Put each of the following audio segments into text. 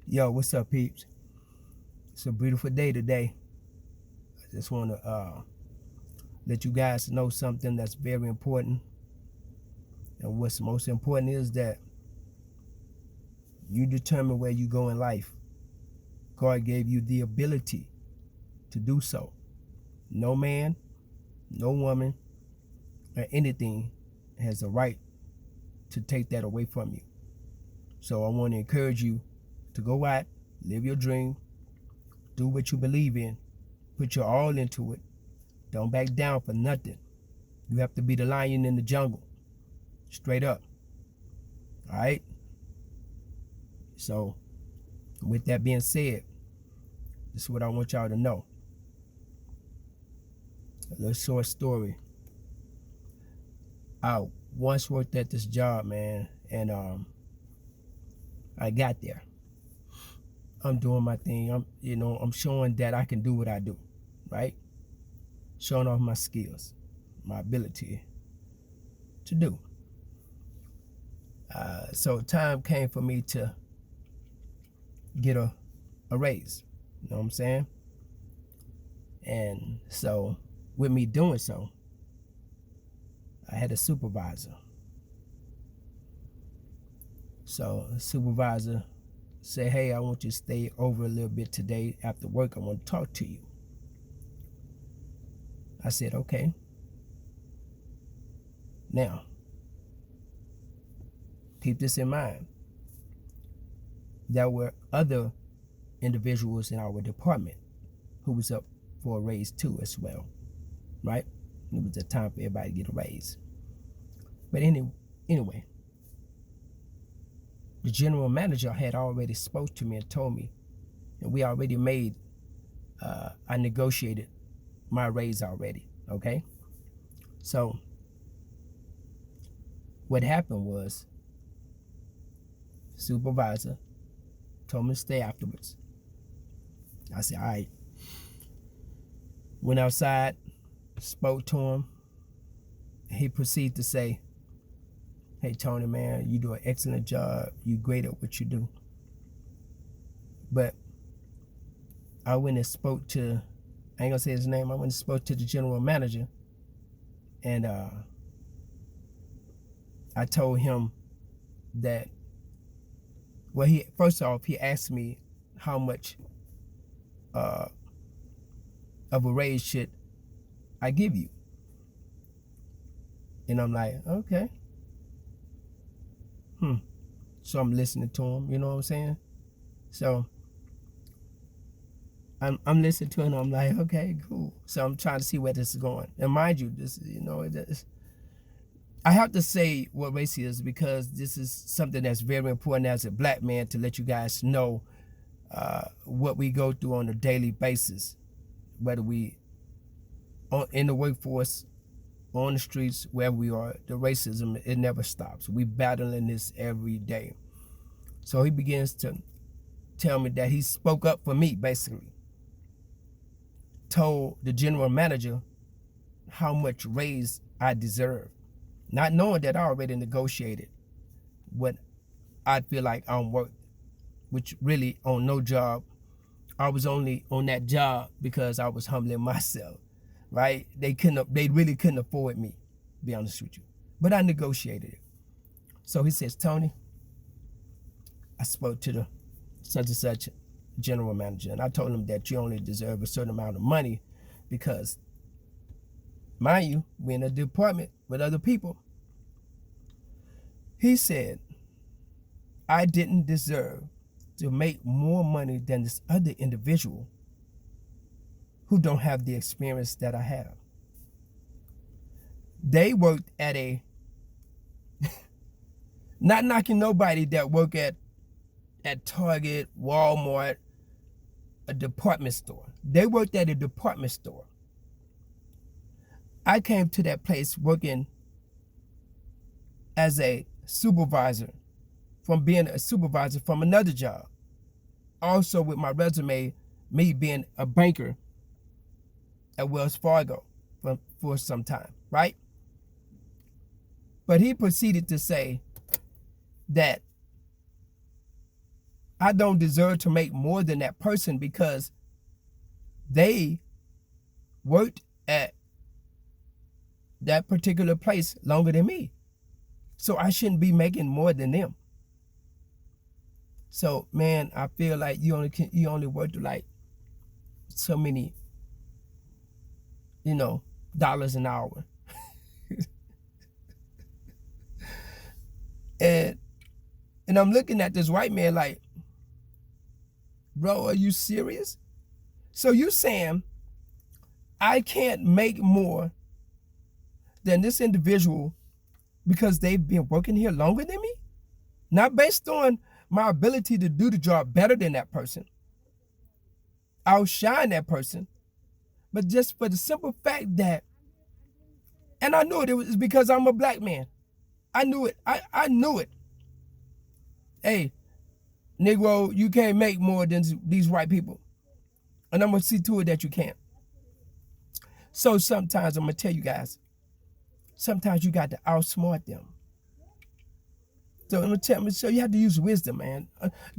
Yo, what's up, peeps? It's a beautiful day today. I just want to let you guys know something that's very important. And what's most important is that you determine where you go in life. God gave you the ability to do so. No man, no woman, or anything has a right to take that away from you. So I want to encourage you to go out, live your dream, do what you believe in, put your all into it. Don't back down for nothing. You have to be the lion in the jungle. Straight up. All right? So, with that being said, this is what I want y'all to know. A little short story. I once worked at this job, man, and I got there. I'm doing my thing. I'm showing that I can do what I do, right? Showing off my skills, my ability to do. So time came for me to get a raise. You know what I'm saying? And so with me doing so, I had a supervisor. So the supervisor said, hey, I want you to stay over a little bit today after work. I want to talk to you. I said, okay. Now, keep this in mind. There were other individuals in our department who was up for a raise too as well, right? It was a time for everybody to get a raise. But anyway, the general manager had already spoke to me and told me, and we already made, I negotiated my raise already, okay? So what happened was, supervisor told me to stay afterwards. I said, all right. Went outside, spoke to him. He proceeded to say, hey, Tony, man, you do an excellent job. You great at what you do. But I went and spoke to, I ain't gonna say his name, I went and spoke to the general manager, and I told him that, well, first off, he asked me how much of a raise should I give you? And I'm like, okay. So I'm listening to him, you know what I'm saying? So I'm listening to him, and I'm like, okay, cool. So I'm trying to see where this is going. And mind you, this, I have to say what race is because this is something that's very important as a black man to let you guys know what we go through on a daily basis, whether we in the workforce, on the streets, wherever we are. The racism, it never stops. We battling this every day. So he begins to tell me that he spoke up for me, basically. Told the general manager how much raise I deserve, not knowing that I already negotiated what I feel like I'm worth, which really on no job. I was only on that job because I was humbling myself, right? They really couldn't afford me, to be honest with you. But I negotiated it. So he says, Tony, I spoke to the such and such general manager, and I told him that you only deserve a certain amount of money because, mind you, we're in a department with other people. He said, I didn't deserve to make more money than this other individual who don't have the experience that I have. They worked at not knocking nobody that work at Target, Walmart, a department store. They worked at a department store. I came to that place working as a supervisor, from being a supervisor from another job. Also with my resume, me being a banker at Wells Fargo for some time, right? But he proceeded to say that I don't deserve to make more than that person because they worked at that particular place longer than me. So I shouldn't be making more than them. So man, I feel like you only worth like so many, dollars an hour. and I'm looking at this white man like, bro, are you serious? So you saying I can't make more than this individual because they've been working here longer than me? Not based on my ability to do the job better than that person, outshine that person, but just for the simple fact that, and I knew it was because I'm a black man. I knew it. I knew it. Hey, Negro, you can't make more than these white people. And I'm going to see to it that you can't. So sometimes I'm going to tell you guys, sometimes you got to outsmart them. So I'm going to tell you, so you have to use wisdom, man.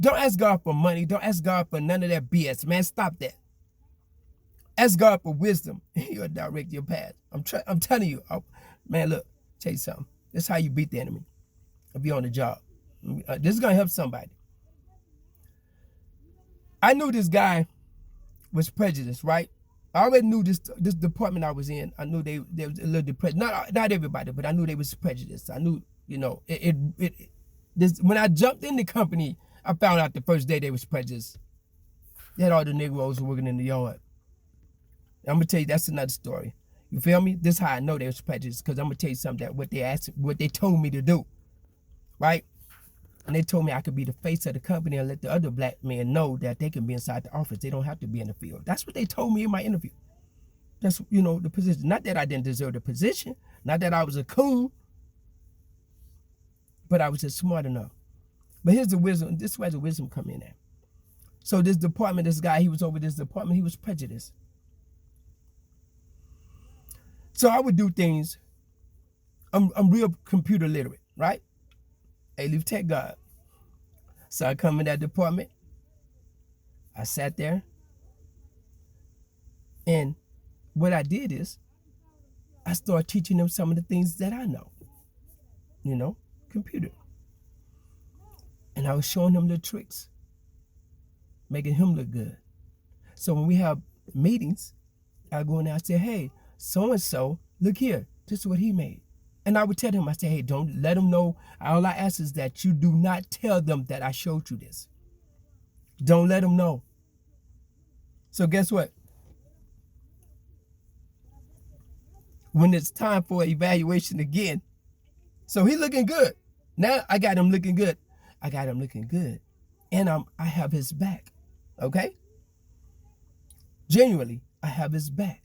Don't ask God for money. Don't ask God for none of that BS, man. Stop that. Ask God for wisdom. He'll direct your path. I'm telling you, man, look, tell you something. This is how you beat the enemy if you're on the job. This is going to help somebody. I knew this guy was prejudiced, right? I already knew this department I was in. I knew they was a little depressed. Not everybody, but I knew they was prejudiced. I knew, when I jumped in the company, I found out the first day they was prejudiced. They had all the Negroes working in the yard. I'm gonna tell you that's another story. You feel me? This is how I know they was prejudiced, because I'm gonna tell you something that what they told me to do, right? And they told me I could be the face of the company and let the other black men know that they can be inside the office. They don't have to be in the field. That's what they told me in my interview. That's, the position. Not that I didn't deserve the position. Not that I was a coon. But I was just smart enough. But here's the wisdom. This is where the wisdom come in at. So this department, this guy, he was over this department. He was prejudiced. So I would do things. I'm real computer literate, right? Hey, leave tech God. So I come in that department. I sat there. And what I did is I started teaching them some of the things that I know. Computer. And I was showing him the tricks, making him look good. So when we have meetings, I go in there, I say, hey, so-and-so, look here, this is what he made. And I would tell him, I say, hey, don't let them know. All I ask is that you do not tell them that I showed you this. Don't let them know. So guess what? When it's time for evaluation again, so he looking good. Now I got him looking good. And I have his back, okay? Genuinely, I have his back.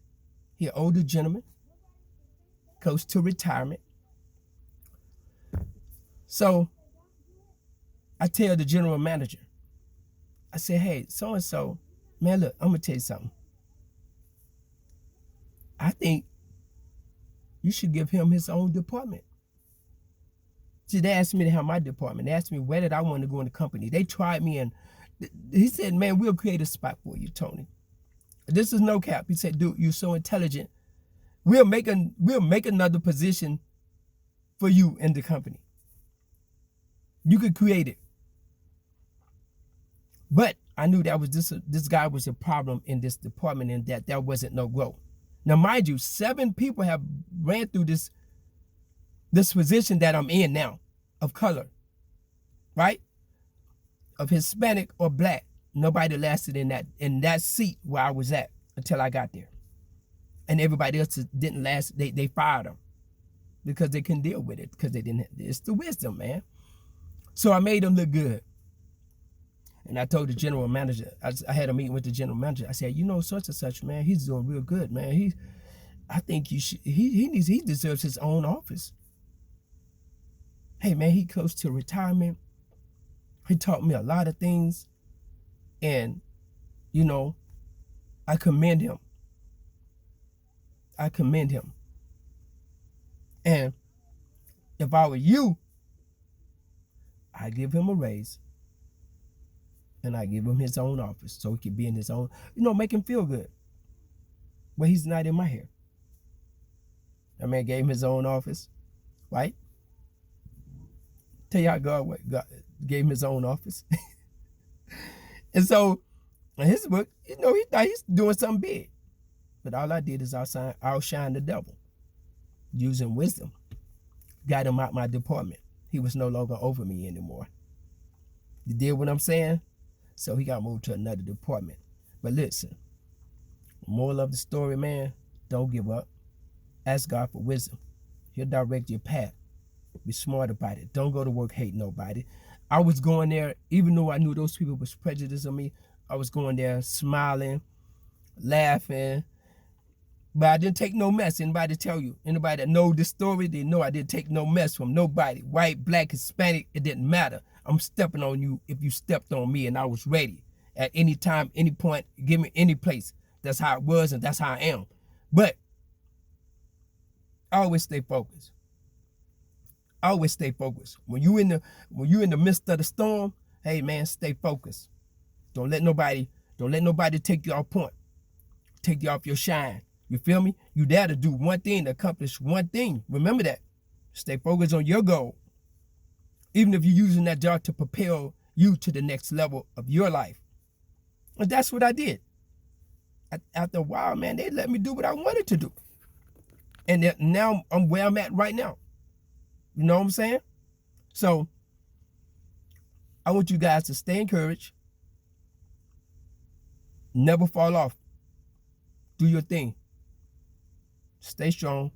He an older gentleman, close to retirement. So I tell the general manager, I say, hey, so-and-so, man, look, I'm going to tell you something. I think you should give him his own department. See, they asked me to have my department. They asked me where did I want to go in the company. They tried me, and he said, man, we'll create a spot for you, Tony. This is no cap. He said, dude, you're so intelligent. We'll make another position for you in the company. You could create it. But I knew that was this guy was a problem in this department, and that there wasn't no growth. Now, mind you, 7 people have ran through this position that I'm in now, of color, right? Of Hispanic or black. Nobody lasted in that seat where I was at until I got there. And everybody else didn't last. They fired them because they couldn't deal with it, because they didn't. It's the wisdom, man. So I made them look good. And I told the general manager, I had a meeting with the general manager. I said, such and such, man, he's doing real good, man. I think he deserves his own office. Hey, man, he close to retirement. He taught me a lot of things. And, I commend him. And if I were you, I'd give him a raise. And I give him his own office so he can be in his own, make him feel good. But he's not in my hair. That man gave him his own office, right? Tell you how God gave him his own office. And so in his book, he thought he's doing something big. But all I did is outshine the devil using wisdom. Got him out my department. He was no longer over me anymore. You did what I'm saying? So he got moved to another department. But listen, moral of the story, man, don't give up. Ask God for wisdom. He'll direct your path. Be smart about it. Don't go to work hating nobody. I was going there, even though I knew those people was prejudiced on me, I was going there smiling, laughing, but I didn't take no mess. Anybody tell you, anybody that know this story, they know I didn't take no mess from nobody. White, black, Hispanic, it didn't matter. I'm stepping on you if you stepped on me, and I was ready at any time, any point, give me any place. That's how it was, and that's how I am. But I always stay focused. Always stay focused. When you in the midst of the storm, hey man, stay focused. Don't let nobody take you off point, take you off your shine. You feel me? You there to do one thing, to accomplish one thing. Remember that. Stay focused on your goal. Even if you're using that job to propel you to the next level of your life. And that's what I did. After a while, man, they let me do what I wanted to do. And now I'm where I'm at right now. You know what I'm saying? So I want you guys to stay encouraged. Never fall off. Do your thing. Stay strong.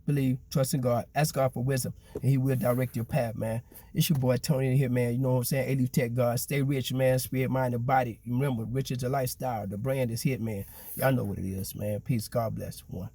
Believe. Trust in God. Ask God for wisdom. And he will direct your path, man. It's your boy Tony here, man. You know what I'm saying? Elite Tech God. Stay rich, man. Spirit, mind, and body. Remember, rich is a lifestyle. The brand is hit, man. Y'all know what it is, man. Peace. God bless. One.